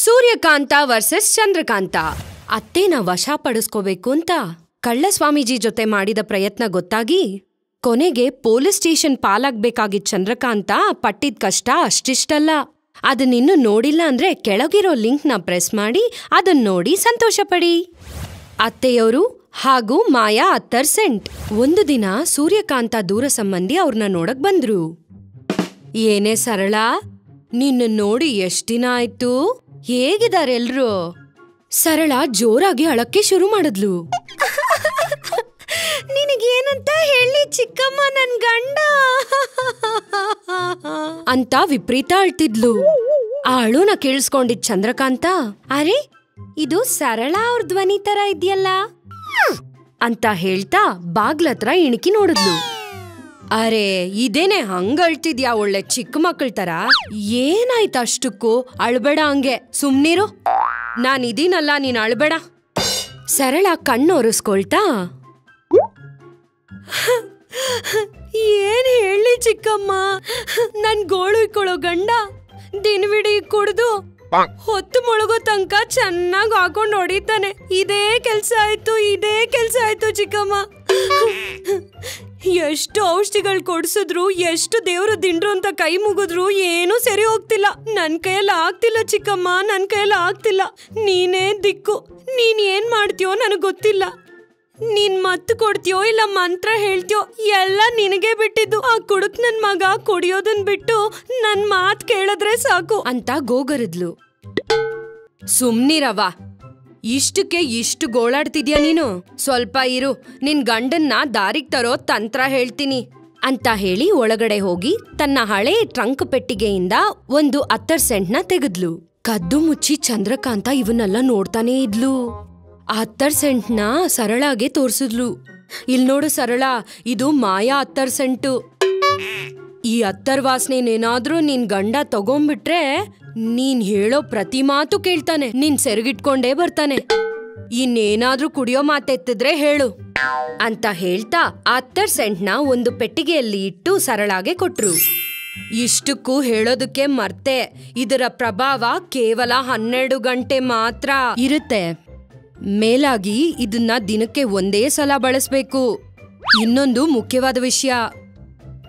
Suryakanta versus Chandrakanta. ಅತ್ತೇನ ವಶ ಪಡಿಸ್ಕೋಬೇಕು ಅಂತ ಕಳ್ಳ ಸ್ವಾಮೀಜಿ ಜೊತೆ ಮಾಡಿದ ಪ್ರಯತ್ನ ಗೊತ್ತಾಗಿ ಕೊನೆಗೆ ಪೊಲೀಸ್ ಸ್ಟೇಷನ್ ಪಾಲಾಗ್ಬೇಕಾಗಿದ್ದ ಚಂದ್ರಕಾಂತ ಪಟ್ಟಿದ್ ಕಷ್ಟ ಅಷ್ಟಿಷ್ಟಲ್ಲ. ಅದನ್ನಿನ್ನು ನೋಡಿಲ್ಲ ಅಂದ್ರೆ ಕೆಳಗಿರೋ ಲಿಂಕ್ನ ಪ್ರೆಸ್ ಮಾಡಿ ಅದನ್ನ ನೋಡಿ ಸಂತೋಷ ಪಡಿ. ಅತ್ತೆಯವರು ಹಾಗೂ ಮಾಯಾ ಅತ್ತರ್ ಸೆಂಟ್. ಒಂದು ದಿನ ಸೂರ್ಯಕಾಂತ ದೂರ ಸಂಬಂಧಿ ಅವ್ರನ್ನ ನೋಡಕ್ ಬಂದ್ರು. ಏನೇ ಸರಳ, ನಿನ್ನ ನೋಡಿ ಎಷ್ಟ್ ದಿನ ಆಯ್ತು, ಹೇಗಿದಾರೆಲ್ರು? ಸರಳ ಜೋರಾಗಿ ಅಳಕ್ಕೆ ಶುರು ಮಾಡಿದ್ಲು. ನಿನಗೇನಂತ ಹೇಳಿ ಚಿಕ್ಕಮ್ಮ, ನನ್ ಗಂಡ ಅಂತ ವಿಪರೀತ ಅಳ್ತಿದ್ಲು. ಆ ಅಳುನ ಕೇಳಿಸ್ಕೊಂಡಿದ್ ಚಂದ್ರಕಾಂತ, ಅರೆ ಇದು ಸರಳ ಅವ್ರ ಧ್ವನಿ ತರ ಇದೆಯಲ್ಲ ಅಂತ ಹೇಳ್ತಾ ಬಾಗ್ಲತ್ರ ಇಣಕಿ ನೋಡಿದ್ಲು. ಅರೆ ಇದೇನೆ ಹಂಗಳ್ತಿದ್ಯಾ ಒಳ್ಳೆ ಚಿಕ್ಕ ಮಕ್ಕಳ ತರ? ಏನಾಯ್ತು ಅಷ್ಟಕ್ಕೂ? ಅಳ್ಬೇಡ, ಹಂಗೆ ಸುಮ್ನಿರು, ನಾನಿದೀನಲ್ಲ, ನೀನ್ ಅಳ್ಬೇಡ. ಸರಳ ಕಣ್ಣೊರೆಸ್ಕೊಳ್ತಾ, ಏನ್ ಹೇಳಿ ಚಿಕ್ಕಮ್ಮ, ನನ್ ಗೋಳು ಇಕ್ಕೊಳ್ಳೋ ಗಂಡ ದಿನವಿಡೀ ಕುಡ್ದು ಹೊತ್ತು ಮುಳುಗೋ ತನಕ ಚೆನ್ನಾಗ್ ಹಾಕೊಂಡ್ ಹೊಡಿತಾನೆ. ಇದೇ ಕೆಲ್ಸ ಆಯ್ತು ಚಿಕ್ಕಮ್ಮ. ಎಷ್ಟು ಔಷಧಿಗಳು ಕೊಡ್ಸಿದ್ರು, ಎಷ್ಟು ದೇವ್ರ ದಿಂಡ್ರು ಅಂತ ಕೈ ಮುಗಿದ್ರು ಏನೂ ಸರಿ ಹೋಗ್ತಿಲ್ಲ. ನನ್ ಕೈಯಲ್ಲಿ ಆಗ್ತಿಲ್ಲ ಚಿಕ್ಕಮ್ಮ, ನನ್ ಕೈಯಲ್ಲಿ ಆಗ್ತಿಲ್ಲ. ನೀನೇ ದಿಕ್ಕು. ನೀನ್ ಏನ್ ಮಾಡ್ತೀಯೋ ನನಗ್ ಗೊತ್ತಿಲ್ಲ. ನೀನ್ ಮತ್ತು ಕೊಡ್ತೀಯೋ ಇಲ್ಲ ಮಂತ್ರ ಹೇಳ್ತೀಯೋ ಎಲ್ಲ ನಿನಗೆ ಬಿಟ್ಟಿದ್ದು. ಆ ಕುಡುಕ್ ನನ್ ಮಗ ಕುಡಿಯೋದನ್ ಬಿಟ್ಟು ನನ್ ಮಾತ್ ಕೇಳಿದ್ರೆ ಸಾಕು ಅಂತ ಗೋಗರಿದ್ಲು. ಸುಮ್ನಿರವ, ಇಷ್ಟಕ್ಕೆ ಇಷ್ಟು ಗೋಳಾಡ್ತಿದ್ಯಾ ನೀನು? ಸ್ವಲ್ಪ ಇರು, ನಿನ್ ಗಂಡನ್ನ ದಾರಿಗ್ ತರೋ ತಂತ್ರ ಹೇಳ್ತೀನಿ ಅಂತ ಹೇಳಿ ಒಳಗಡೆ ಹೋಗಿ ತನ್ನ ಹಳೆ ಟ್ರಂಕ್ ಪೆಟ್ಟಿಗೆಯಿಂದ ಒಂದು ಅತ್ತರ್ ಸೆಂಟ್ನ ತೆಗೆದ್ಲು. ಕದ್ದು ಮುಚ್ಚಿ ಚಂದ್ರಕಾಂತ ಇವನ್ನೆಲ್ಲ ನೋಡ್ತಾನೇ ಇದ್ಲು. ಆ ಅತ್ತರ್ ಸೆಂಟ್ನ ಸರಳಾಗೆ ತೋರ್ಸಿದ್ಲು. ಇಲ್ ನೋಡು ಸರಳ, ಇದು ಮಾಯಾ ಅತ್ತರ್ ಸೆಂಟು. ಈ ಅತ್ತರ್ ವಾಸನೆನೇನಾದ್ರೂ ನಿನ್ ಗಂಡ ತಗೊಂಡ್ಬಿಟ್ರೆ ನೀನ್ ಹೇಳೋ ಪ್ರತಿ ಮಾತು ಕೇಳ್ತಾನೆ, ನೀನ್ ಸೆರಗಿಟ್ಕೊಂಡೇ ಬರ್ತಾನೆ. ಇನ್ನೇನಾದ್ರೂ ಕುಡಿಯೋ ಮಾತೆತ್ತಿದ್ರೆ ಹೇಳು ಅಂತ ಹೇಳ್ತಾ ಅತ್ತರ್ ಸೆಂಟ್ನ ಒಂದು ಪೆಟ್ಟಿಗೆಯಲ್ಲಿ ಇಟ್ಟು ಸರಳಾಗೆ ಕೊಟ್ರು. ಇಷ್ಟಕ್ಕೂ ಹೇಳೋದಕ್ಕೆ ಮರ್ತೆ, ಇದರ ಪ್ರಭಾವ ಕೇವಲ 12 ಗಂಟೆ ಮಾತ್ರ ಇರುತ್ತೆ. ಮೇಲಾಗಿ ಇದನ್ನ ದಿನಕ್ಕೆ ಒಂದೇ ಸಲ ಬಳಸ್ಬೇಕು. ಇನ್ನೊಂದು ಮುಖ್ಯವಾದ ವಿಷಯ,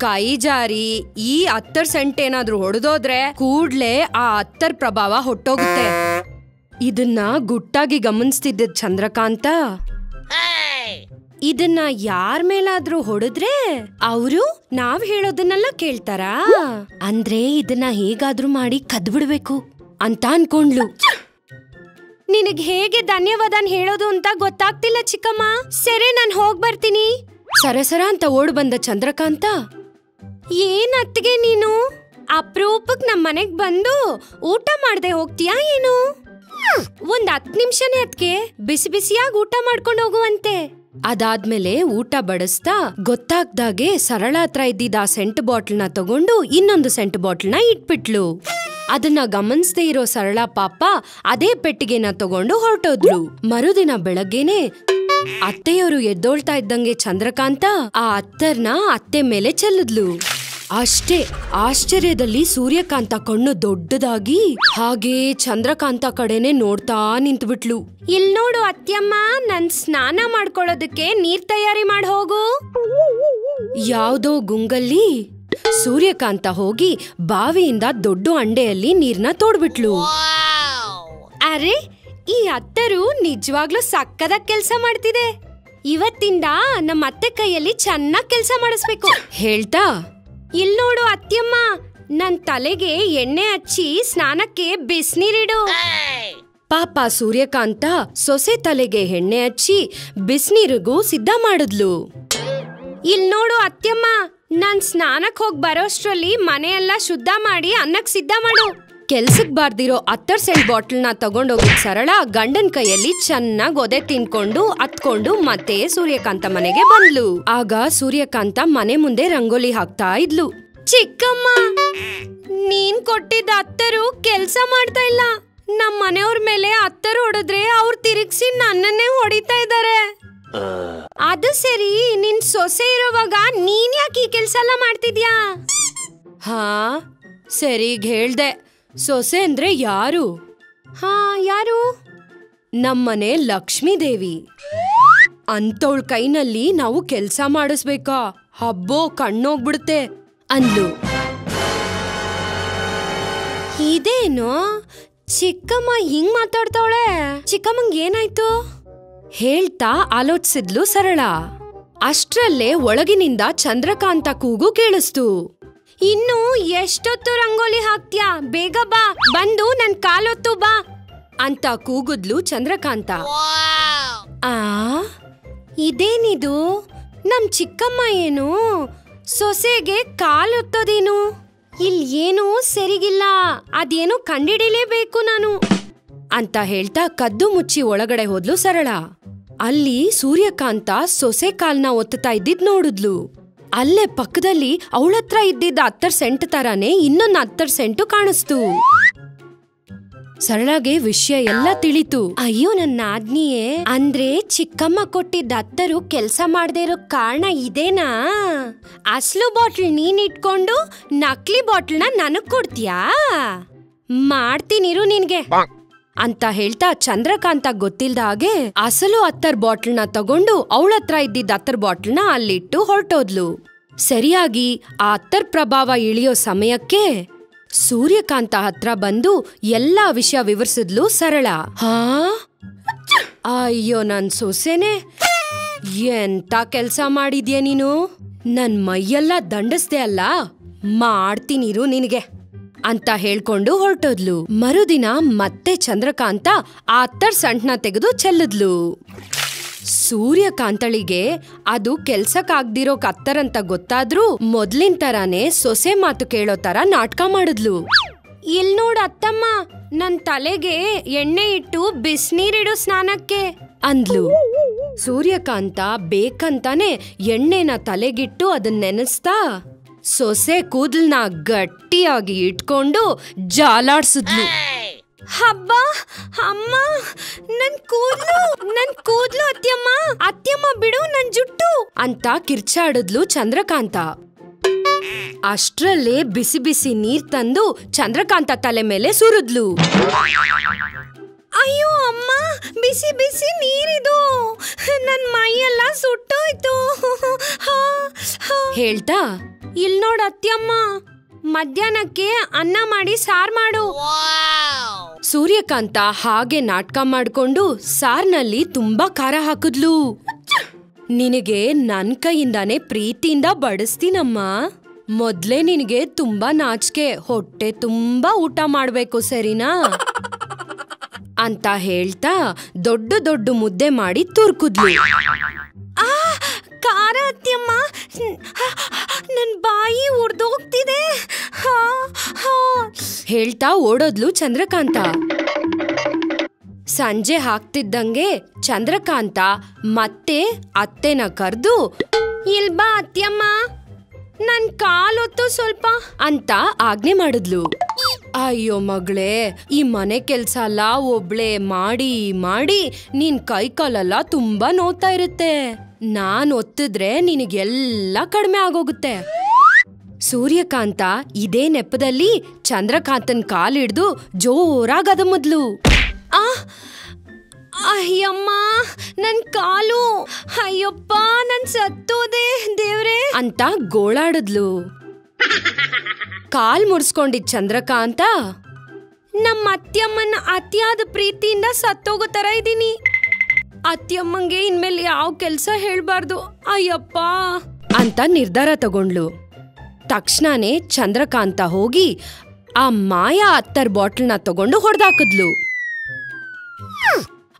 ಕೈ ಜಾರಿ ಈ ಅತ್ತರ್ ಸೆಂಟ್ ಏನಾದ್ರೂ ಹೊಡೆದೋದ್ರೆ ಕೂಡ್ಲೆ ಆ ಅತ್ತರ್ ಪ್ರಭಾವ ಹೊಟ್ಟೋಗುತ್ತೆ. ಇದನ್ನ ಗುಟ್ಟಾಗಿ ಗಮನಿಸ್ತಿದ್ದ ಚಂದ್ರಕಾಂತ, ಇದನ್ನ ಯಾರ ಮೇಲಾದ್ರೂ ಹೊಡೆದ್ರೆ ಅವರು ನಾವ್ ಹೇಳೋದನ್ನೆಲ್ಲ ಕೇಳ್ತಾರಾ? ಅಂದ್ರೆ ಇದನ್ನ ಹೇಗಾದ್ರೂ ಮಾಡಿ ಕದ್ಬಿಡ್ಬೇಕು ಅಂತ ಅನ್ಕೊಂಡ್ಲು. ನಿನಗ್ ಹೇಗೆ ಧನ್ಯವಾದನ್ ಹೇಳೋದು ಅಂತ ಗೊತ್ತಾಗ್ತಿಲ್ಲ ಚಿಕ್ಕಮ್ಮ. ಸರಿ, ನಾನ್ ಹೋಗ್ ಬರ್ತೀನಿ. ಸರಸರ ಅಂತ ಓಡ್ ಬಂದ ಚಂದ್ರಕಾಂತ, ಏನ್ ಅತ್ತಿಗೆ ನೀನು ಅಪ್ರೂಪಕ್ ನಮ್ ಮನೆಗ್ ಬಂದು ಊಟ ಮಾಡ್ದೆ ಹೋಗ್ತೀಯಾ ಏನು? ಒಂದ್ 10 ನಿಮಿಷನೇ ಅದ್ಕೆ ಬಿಸಿ ಬಿಸಿಯಾಗಿ ಊಟ ಮಾಡ್ಕೊಂಡು ಹೋಗುವಂತೆ. ಅದಾದ್ಮೇಲೆ ಊಟ ಬಡಿಸ್ತಾ ಗೊತ್ತಾಗ್ದಾಗೆ ಸರಳ ಹತ್ರ ಇದ್ದಿದ್ದ ಆ ಸೆಂಟ್ ಬಾಟ್ಲ್ನ ತಗೊಂಡು ಇನ್ನೊಂದು ಸೆಂಟ್ ಬಾಟ್ಲ್ನ ಇಟ್ಬಿಟ್ಲು. ಅದನ್ನ ಗಮನಿಸದೇ ಇರೋ ಸರಳ ಪಾಪ ಅದೇ ಪೆಟ್ಟಿಗೆನ ತಗೊಂಡು ಹೊರಟೋದ್ಲು. ಮರುದಿನ ಬೆಳಗ್ಗೆನೆ ಅತ್ತೆಯವರು ಎದ್ದೋಳ್ತಾ ಇದ್ದಂಗೆ ಚಂದ್ರಕಾಂತ ಆ ಅತ್ತರ್ನ ಅತ್ತೆ ಮೇಲೆ ಚೆಲ್ಲಿದ್ಲು. ಅಷ್ಟೇ ಆಶ್ಚರ್ಯದಲ್ಲಿ ಸೂರ್ಯಕಾಂತ ಕಣ್ಣು ದೊಡ್ಡದಾಗಿ ಹಾಗೇ ಚಂದ್ರಕಾಂತ ಕಡೆನೆ ನೋಡ್ತಾ ನಿಂತ್ಬಿಟ್ಲು. ಇಲ್ ನೋಡು ಅತ್ಯಮ್ಮ, ನನ್ ಸ್ನಾನ ಮಾಡ್ಕೊಳ್ಳೋದಕ್ಕೆ ನೀರ್ ತಯಾರಿ ಮಾಡಿ ಹೋಗು. ಯಾವ್ದೋ ಗುಂಗಲ್ಲಿ ಸೂರ್ಯಕಾಂತ ಹೋಗಿ ಬಾವಿಯಿಂದ ದೊಡ್ಡ ಅಂಡೆಯಲ್ಲಿ ನೀರ್ನ ತೋಡ್ಬಿಟ್ಲು. ಅರೆ, ಈ ಅತ್ತರು ನಿಜವಾಗ್ಲೂ ಸಕ್ಕದ ಕೆಲ್ಸ ಮಾಡ್ತಿದೆ. ಇವತ್ತಿಂದ ನಮ್ಮ ಅತ್ತೆ ಕೈಯಲ್ಲಿ ಚೆನ್ನಾಗ್ ಕೆಲ್ಸ ಮಾಡಿಸ್ಬೇಕು ಹೇಳ್ತಾ, ಇಲ್ ನೋಡು ಅತ್ಯಮ್ಮ, ನನ್ ತಲೆಗೆ ಎಣ್ಣೆ ಹಚ್ಚಿ ಸ್ನಾನಕ್ಕೆ ಬಿಸ್ನೀರಿಡು. ಪಾಪ ಸೂರ್ಯಕಾಂತ ಸೊಸೆ ತಲೆಗೆ ಎಣ್ಣೆ ಹಚ್ಚಿ ಬಿಸ್ನೀರಿಗೂ ಸಿದ್ಧ ಮಾಡಿದ್ಲು. ಇಲ್ ನೋಡು ಅತ್ಯಮ್ಮ, ನಾನ್ ಸ್ನಾನಕ್ ಹೋಗ್ ಬರೋಷ್ಟ್ರಲ್ಲಿ ಮನೆಯೆಲ್ಲ ಶುದ್ಧ ಮಾಡಿ ಅನ್ನಕ್ ಸಿದ್ಧ ಮಾಡು. ಕೆಲ್ಸಕ್ ಬಾರ್ದಿರೋ ಅತ್ತರ್ ಸೆಂಟ್ ಬಾಟಲ್ನ ತಗೊಂಡೋಗಿದ್ ಸರಳ ಗಂಡನ್ ಕೈಯಲ್ಲಿ ಚೆನ್ನಾಗ್ ಒದೆ ತಿನ್ಕೊಂಡು ಅತ್ಕೊಂಡು ಮತ್ತೆ ಸೂರ್ಯಕಾಂತ ಮನೆಗೆ ಬಂದ್ಲು. ಆಗ ಸೂರ್ಯಕಾಂತ ಮನೆ ಮುಂದೆ ರಂಗೋಲಿ ಹಾಕ್ತಾ ಇದ್ಲು. ಚಿಕ್ಕಮ್ಮ, ನೀನ್ ಕೊಟ್ಟಿದ್ದ ಅತ್ತರು ಕೆಲ್ಸ ಮಾಡ್ತಾ ಇಲ್ಲ. ನಮ್ ಮನೆಯವ್ರ ಮೇಲೆ ಅತ್ತರು ಹೊಡೆದ್ರೆ ಅವ್ರು ತಿರುಗಿಸಿ ನನ್ನನ್ನೇ ಹೊಡಿತಾ ಇದ್ದಾರೆ. ಅದು ಸರಿ, ನಿನ್ ಸೊಸೆ ಇರೋವಾಗ ನೀನ್ ಯಾಕೆ ಈ ಕೆಲ್ಸ ಎಲ್ಲ ಮಾಡ್ತಿದ್ಯಾ? ಹಾ ಸರಿಗ್ ಹೇಳ್ದೆ, ಸೊಸೆ ಅಂದ್ರೆ ಯಾರು? ಹಾ, ಯಾರು? ನಮ್ಮನೆ ಲಕ್ಷ್ಮೀ ದೇವಿ. ಅಂತವಳ ಕೈನಲ್ಲಿ ನಾವು ಕೆಲ್ಸ ಮಾಡಿಸ್ಬೇಕಾ? ಹಬ್ಬೋ ಕಣ್ಣೋಗ್ಬಿಡುತ್ತೆ ಅಂದ್ಲು. ಇದೇನು ಚಿಕ್ಕಮ್ಮ ಹಿಂಗ್ ಮಾತಾಡ್ತಾವಳೆ? ಚಿಕ್ಕಮ್ಮಂಗ್ ಏನಾಯ್ತು? ಹೇಳ್ತಾ ಆಲೋಚಿಸಿದ್ಲು ಸರಳ. ಅಷ್ಟ್ರಲ್ಲೇ ಒಳಗಿನಿಂದ ಚಂದ್ರಕಾಂತ ಕೂಗು ಕೇಳಿಸ್ತು. ಇನ್ನು ಎಷ್ಟೊತ್ತು ರಂಗೋಲಿ ಹಾಕ್ತ್ಯಾ? ಬೇಗ ಬಾ, ಬಂದು ನನ್ ಕಾಲೊತ್ತು ಬಾ ಅಂತ ಕೂಗುದ್ಲು ಚಂದ್ರಕಾಂತ. ಇದೇನಿದು? ನಮ್ ಚಿಕ್ಕಮ್ಮ ಏನು ಸೊಸೆಗೆ ಕಾಲೊತ್ತೋದೇನು? ಇಲ್ಲಿ ಏನೂ ಸರಿಗಿಲ್ಲ, ಅದೇನು ಕಂಡಿಡಿಲೇಬೇಕು ನಾನು ಅಂತ ಹೇಳ್ತಾ ಕದ್ದು ಮುಚ್ಚಿ ಒಳಗಡೆ ಹೋದ್ಲು ಸರಳ. ಅಲ್ಲಿ ಸೂರ್ಯಕಾಂತ ಸೊಸೆ ಕಾಲ್ನ ಒತ್ತುತ್ತಾ ಇದ್ದಿದ್ ನೋಡಿದ್ಲು. ಅಲ್ಲೇ ಪಕ್ಕದಲ್ಲಿ ಅವಳತ್ರ ಇದ್ದಿದ್ದ 10 ಸೆಂಟ್ ತರಾನೇ ಇನ್ನೊಂದು 10 ಸೆಂಟು ಕಾಣಿಸ್ತು. ಸರಳಾಗೆ ವಿಷಯ ಎಲ್ಲ ತಿಳಿತು. ಅಯ್ಯೋ ನನ್ನ ಆಜ್ಞಿಯೇ, ಅಂದ್ರೆ ಚಿಕ್ಕಮ್ಮ ಕೊಟ್ಟಿದ್ದ 10 ಕೆಲ್ಸ ಮಾಡದೇ ಇರೋ ಕಾರಣ ಇದೇನಾ? ಅಸ್ಲು ಬಾಟ್ಲ್ ನೀನ್ ಇಟ್ಕೊಂಡು ನಕಲಿ ಬಾಟ್ಲ್ನ ನನಗ್ ಕೊಡ್ತೀಯಾ? ಮಾಡ್ತೀನಿರು ನಿನ್ಗೆ ಅಂತ ಹೇಳ್ತಾ ಚಂದ್ರಕಾಂತ ಗೊತ್ತಿಲ್ದ ಹಾಗೆ ಅಸಲು 10 ಬಾಟ್ಲ್ನ ತಗೊಂಡು ಅವಳತ್ರ ಇದ್ದಿದ್ದ 10 ಬಾಟ್ಲ್ನ ಅಲ್ಲಿಟ್ಟು ಹೊರಟೋದ್ಲು. ಸರಿಯಾಗಿ ಆ 10 ಪ್ರಭಾವ ಇಳಿಯೋ ಸಮಯಕ್ಕೆ ಸೂರ್ಯಕಾಂತ ಹತ್ರ ಬಂದು ಎಲ್ಲಾ ವಿಷಯ ವಿವರಿಸಿದ್ಲು ಸರಳ. ಅಯ್ಯೋ ನನ್ ಸೊಸೆನೆ, ಎಂತ ಕೆಲ್ಸ ಮಾಡಿದ್ಯಾ ನೀನು? ನನ್ ಮೈಯೆಲ್ಲ ದಂಡಿಸ್ದೆ ಅಲ್ಲ, ಮಾಡ್ತೀನಿರು ನಿನಗೆ ಅಂತ ಹೇಳ್ಕೊಂಡು ಹೊರಟೋದ್ಲು. ಮರುದಿನ ಮತ್ತೆ ಚಂದ್ರಕಾಂತ ಆ 10 ಸೆಂಟ್ನ ತೆಗೆದು ಚೆಲ್ಲಿದ್ಲು. ಸೂರ್ಯಕಾಂತಳಿಗೆ ಅದು ಕೆಲ್ಸಕ್ಕಾಗ್ದಿರೋ 10 ಅಂತ ಗೊತ್ತಾದ್ರೂ ಮೊದ್ಲಿನ ತರಾನೇ ಸೊಸೆ ಮಾತು ಕೇಳೋ ತರ ನಾಟಕ ಮಾಡಿದ್ಲು. ಇಲ್ ನೋಡ್ ಅತ್ತಮ್ಮ, ನನ್ ತಲೆಗೆ ಎಣ್ಣೆ ಇಟ್ಟು ಬಿಸ್ನೀರಿಡು ಸ್ನಾನಕ್ಕೆ ಅಂದ್ಲು. ಸೂರ್ಯಕಾಂತ ಬೇಕಂತಾನೆ ಎಣ್ಣೆನ ತಲೆಗಿಟ್ಟು ಅದನ್ನ ನೆನೆಸ್ತಾ ಸೊಸೆ ಕೂದಲ್ನ ಗಟ್ಟಿಯಾಗಿ ಇಟ್ಕೊಂಡು ಜಾಲಾಡ್ಸಿದ್ಲು. ಹಬ್ಬ ಅಮ್ಮ, ನನ್ ಕೂದ್ಲು ಅತ್ಯಮ್ಮ ಬಿಡು ನನ್ ಜುಟ್ಟು ಅಂತ ಕಿರ್ಚಾಡಿದ್ಲು ಚಂದ್ರಕಾಂತ. ಅಷ್ಟ್ರಲ್ಲೇ ಬಿಸಿ ಬಿಸಿ ನೀರ್ ತಂದು ಚಂದ್ರಕಾಂತ ತಲೆ ಮೇಲೆ ಸುರಿದ್ಲು. ಅಯ್ಯೋ ಅಮ್ಮ, ಬಿಸಿ ಬಿಸಿ ನೀರಿದು, ನನ್ ಮೈಯೆಲ್ಲ ಸುಟ್ಟೋಯ್ತು ಹೇಳ್ತಾ, ಇಲ್ ನೋಡ್ ಅತ್ಯಮ್ಮ, ಮಧ್ಯಾಹ್ನಕ್ಕೆ ಅನ್ನ ಮಾಡಿ ಸಾರ್ ಮಾಡು. ಸೂರ್ಯಕಾಂತ ಹಾಗೆ ನಾಟಕ ಮಾಡ್ಕೊಂಡು ಸಾರ್ನಲ್ಲಿ ತುಂಬಾ ಖಾರ ಹಾಕಿದ್ಲು. ನಿನಗೆ ನನ್ ಕೈಯಿಂದಾನೆ ಪ್ರೀತಿಯಿಂದ ಬಡಿಸ್ತೀನಮ್ಮ. ಮೊದ್ಲೇ ನಿನಗೆ ತುಂಬಾ ನಾಚಿಕೆ, ಹೊಟ್ಟೆ ತುಂಬಾ ಊಟ ಮಾಡ್ಬೇಕು ಸರಿನಾ ಅಂತ ಹೇಳ್ತಾ ದೊಡ್ಡ ದೊಡ್ಡ ಮುದ್ದೆ ಮಾಡಿ ತುರ್ಕುದ್ಲು. ಖಾರ ಅತ್ಯಮ್ಮ, ನನ್ ಬಾಯಿ ಉರ್ದೋಗ್ತಿದೆ ಹೇಳ್ತಾ ಓಡೋದ್ಲು ಚಂದ್ರಕಾಂತ. ಸಂಜೆ ಹಾಕ್ತಿದ್ದಂಗೆ ಚಂದ್ರಕಾಂತ ಮತ್ತೆ ಅತ್ತೆನ ಕರ್ದು, ಇಲ್ಬಾ ಅತ್ಯಮ್ಮ, ನನ್ ಕಾಲೊತ್ತು ಸ್ವಲ್ಪ ಅಂತ ಆಜ್ಞೆ ಮಾಡಿದ್ಲು. ಅಯ್ಯೋ ಮಗಳೇ, ಈ ಮನೆ ಕೆಲ್ಸ ಎಲ್ಲ ಒಬ್ಳೆ ಮಾಡಿ ಮಾಡಿ ನಿನ್ ಕೈ ಕಾಲೆಲ್ಲ ತುಂಬಾ ನೋವ್ತಾ ಇರುತ್ತೆ. ನಾನ್ ಒತ್ತಿದ್ರೆ ನಿನಗೆಲ್ಲ ಕಡಿಮೆ ಆಗೋಗುತ್ತೆ. ಸೂರ್ಯಕಾಂತ ಇದೇ ನೆಪದಲ್ಲಿ ಚಂದ್ರಕಾಂತನ್ ಕಾಲಿಡ್ದು ಜೋರಾಗಿ ಅದಮದ್ಲು. ಅಯ್ಯಮ್ಮ, ನನ್ ಕಾಲು, ಅಯ್ಯಪ್ಪ ನನ್ ಸತ್ತೋದೆ ದೇವ್ರೆ ಅಂತ ಗೋಳಾಡಿದ್ಲು. ಕಾಲ್ ಮುರ್ಸ್ಕೊಂಡಿದ್ ಚಂದ್ರಕಾಂತ, ನಮ್ಮ ಅತ್ಯಮ್ಮನ ಅತಿಯಾದ ಪ್ರೀತಿಯಿಂದ ಸತ್ತೋಗೋ ತರ ಇದೀನಿ. ಅತ್ಯಮ್ಮಂಗೆ ಇನ್ಮೇಲೆ ಯಾವ ಕೆಲ್ಸ ಹೇಳ್ಬಾರ್ದು ಅಯ್ಯಪ್ಪ ಅಂತ ನಿರ್ಧಾರ ತಗೊಂಡ್ಲು. ತಕ್ಷಣನೇ ಚಂದ್ರಕಾಂತ ಹೋಗಿ ಆ ಮಾಯಾ 10 ಬಾಟ್ಲ್ನ ತಗೊಂಡು ಹೊಡೆದಾಕಿದ್ಲು.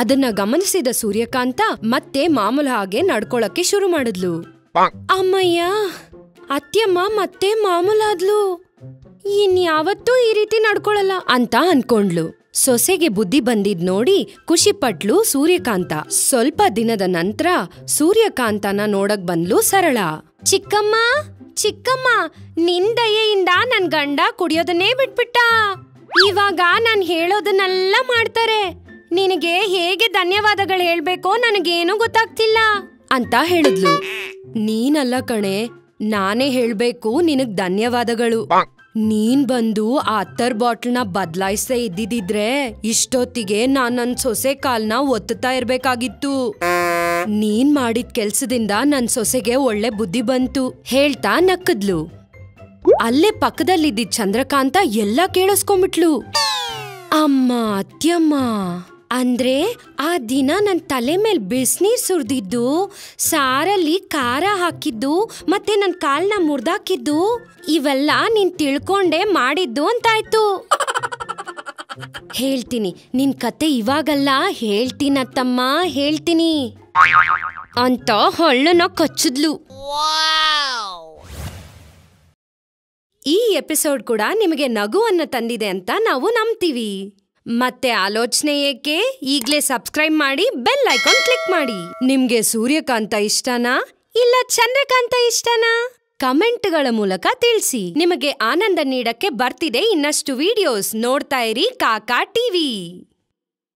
ಅದನ್ನ ಗಮನಿಸಿದ ಸೂರ್ಯಕಾಂತ ಮತ್ತೆ ಮಾಮೂಲು ಹಾಗೆ ನಡ್ಕೊಳಕ್ಕೆ ಶುರು ಮಾಡಿದ್ಲು. ಅಮ್ಮಯ್ಯ, ಅತ್ಯಮ್ಮ ಮತ್ತೆ ಮಾಮೂಲಾದ್ಲು, ಇನ್ಯಾವತ್ತೂ ಈ ರೀತಿ ನಡ್ಕೊಳಲ್ಲ ಅಂತ ಅನ್ಕೊಂಡ್ಲು. ಸೊಸೆಗೆ ಬುದ್ಧಿ ಬಂದಿದ್ ನೋಡಿ ಖುಷಿ ಪಟ್ಲು ಸೂರ್ಯಕಾಂತ. ಸ್ವಲ್ಪ ದಿನದ ನಂತರ ಸೂರ್ಯಕಾಂತನ ನೋಡಕ್ ಬಂದ್ಲು ಸರಳ. ಚಿಕ್ಕಮ್ಮ, ನಿನ್ ದಯೆಯಿಂದ ನನ್ ಗಂಡ ಕುಡಿಯೋದನ್ನೇ ಬಿಟ್ಬಿಟ್ಟ. ಇವಾಗ ನಾನ್ ಹೇಳೋದನ್ನೆಲ್ಲ ಮಾಡ್ತಾರೆ. ನಿನಗೆ ಹೇಗೆ ಧನ್ಯವಾದಗಳು ಹೇಳ್ಬೇಕೋ ನನಗೇನು ಗೊತ್ತಾಗ್ತಿಲ್ಲ ಅಂತ ಹೇಳಿದ್ಲು. ನೀನಲ್ಲ ಕಣೆ, ನಾನೇ ಹೇಳ್ಬೇಕು ನಿನಗ್ ಧನ್ಯವಾದಗಳು. ನೀನ್ ಬಂದು ಆ ಅತ್ತರ್ ಬಾಟ್ಲ್ನ ಬದಲಾಯಿಸೇ ಇದ್ದಿದ್ರೆ ಇಷ್ಟೊತ್ತಿಗೆ ನಾನ್ ನನ್ ಸೊಸೆ ಕಾಲ್ನ ಒತ್ತುತ್ತಾ ಇರ್ಬೇಕಾಗಿತ್ತು. ನೀನ್ ಮಾಡಿದ ಕೆಲ್ಸದಿಂದ ನನ್ ಸೊಸೆಗೆ ಒಳ್ಳೆ ಬುದ್ಧಿ ಬಂತು ಹೇಳ್ತಾ ನಕ್ಕದ್ಲು. ಅಲ್ಲೇ ಪಕ್ಕದಲ್ಲಿದ್ದ ಚಂದ್ರಕಾಂತ ಎಲ್ಲ ಕೇಳಿಸ್ಕೊಂಬಿಟ್ಲು. ಅಮ್ಮ ಅತ್ಯಮ್ಮ, ಅಂದ್ರೆ ಆ ದಿನ ನನ್ ತಲೆ ಮೇಲ್ ಬಿಸ್ನೀರ್ ಸುರಿದಿದ್ದು, ಸಾರಲ್ಲಿ ಖಾರ ಹಾಕಿದ್ದು, ಮತ್ತೆ ನನ್ ಕಾಲ್ನ ಮುರ್ದಾಕಿದ್ದು ಇವೆಲ್ಲ ನೀನ್ ತಿಳ್ಕೊಂಡೆ ಮಾಡಿದ್ದು ಅಂತಾಯ್ತು. ಹೇಳ್ತೀನಿ ನಿನ್ ಕತೆ ಇವಾಗಲ್ಲ, ಹೇಳ್ತೀನತ್ತಮ್ಮ ಹೇಳ್ತೀನಿ ಅಂತ ಹಳ್ಳನ ಕಚ್ಚಿದ್ಲು. ಈ ಎಪಿಸೋಡ್ ಕೂಡ ನಿಮಗೆ ನಗುವನ್ನ ತಂದಿದೆ ಅಂತ ನಾವು ನಂಬ್ತೀವಿ. ಮತ್ತೆ ಆಲೋಚನೆ ಏಕೆ, ಈಗ್ಲೇ ಸಬ್ಸ್ಕ್ರೈಬ್ ಮಾಡಿ, ಬೆಲ್ ಐಕಾನ್ ಕ್ಲಿಕ್ ಮಾಡಿ. ನಿಮ್ಗೆ ಸೂರ್ಯಕಾಂತ ಇಷ್ಟನಾ ಇಲ್ಲ ಚಂದ್ರಕಾಂತ ಇಷ್ಟನಾ? ಕಮೆಂಟ್ಗಳ ಮೂಲಕ ತಿಳಿಸಿ. ನಿಮಗೆ ಆನಂದ ನೀಡಕ್ಕೆ ಬರ್ತಿದೆ ಇನ್ನಷ್ಟು ವಿಡಿಯೋಸ್. ನೋಡ್ತಾ ಇರಿ ಕಾಕಾ ಟಿವಿ.